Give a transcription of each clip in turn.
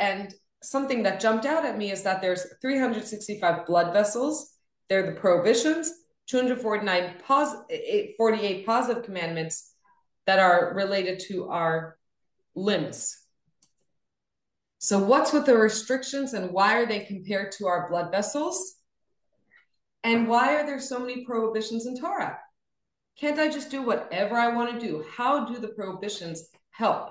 and something that jumped out at me is that there's 365 blood vessels. They're the prohibitions, 249 48 positive commandments that are related to our limbs. So what's with the restrictions, and why are they compared to our blood vessels? And why are there so many prohibitions in Torah? Can't I just do whatever I want to do? How do the prohibitions help?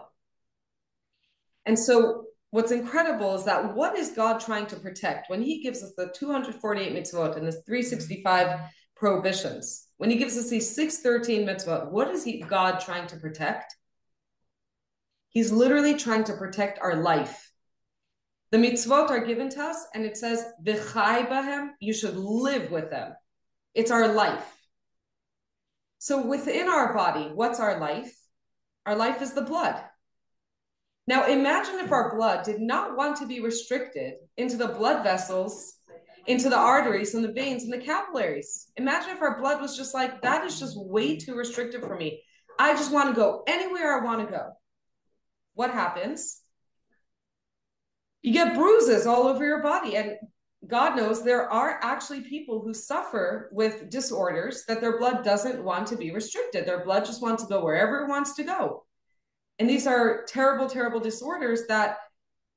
And so what's incredible is that what is God trying to protect when he gives us the 248 mitzvot and the 365 prohibitions? When he gives us these 613 mitzvot, what is God trying to protect? He's literally trying to protect our life. The mitzvot are given to us, and it says, v'chai bahem, you should live with them. It's our life. So within our body, what's our life? Our life is the blood. Now imagine if our blood did not want to be restricted into the blood vessels, into the arteries and the veins and the capillaries. Imagine if our blood was just like, that is just way too restrictive for me. I just want to go anywhere I want to go. What happens? You get bruises all over your body. And God knows there are actually people who suffer with disorders that their blood doesn't want to be restricted. Their blood just wants to go wherever it wants to go. And these are terrible, terrible disorders that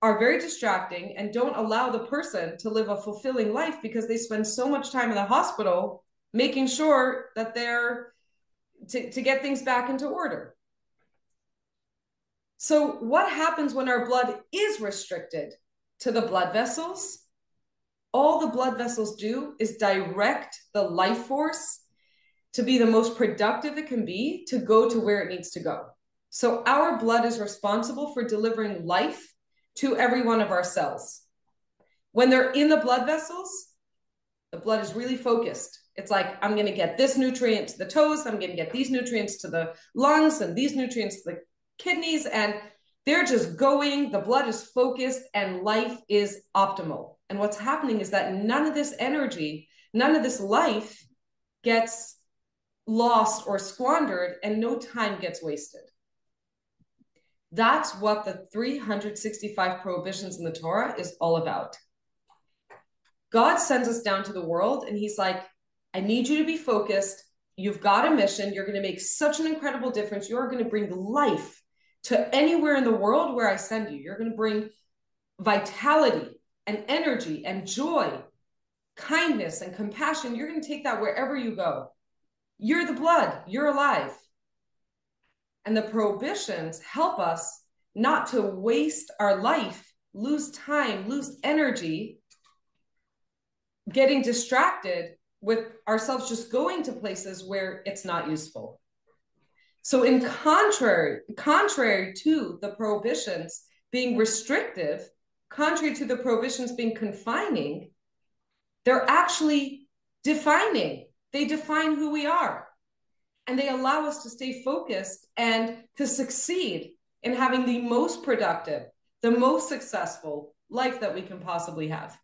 are very distracting and don't allow the person to live a fulfilling life because they spend so much time in the hospital making sure that they're to get things back into order. So what happens when our blood is restricted to the blood vessels? All the blood vessels do is direct the life force to be the most productive it can be to go to where it needs to go. So our blood is responsible for delivering life to every one of our cells. When they're in the blood vessels, the blood is really focused. It's like, I'm going to get this nutrient to the toes, I'm going to get these nutrients to the lungs, and these nutrients to the kidneys, and they're just going, the blood is focused, and life is optimal. And what's happening is that none of this energy, none of this life gets lost or squandered, and no time gets wasted. That's what the 365 prohibitions in the Torah is all about. God sends us down to the world, and he's like, I need you to be focused. You've got a mission. You're going to make such an incredible difference. You're going to bring life to anywhere in the world where I send you. You're going to bring vitality and energy and joy, kindness and compassion. You're going to take that wherever you go. You're the blood. You're alive. And the prohibitions help us not to waste our life, lose time, lose energy, getting distracted with ourselves just going to places where it's not useful. So in contrary to the prohibitions being restrictive, contrary to the prohibitions being confining, they're actually defining. They define who we are. And they allow us to stay focused and to succeed in having the most productive, the most successful life that we can possibly have.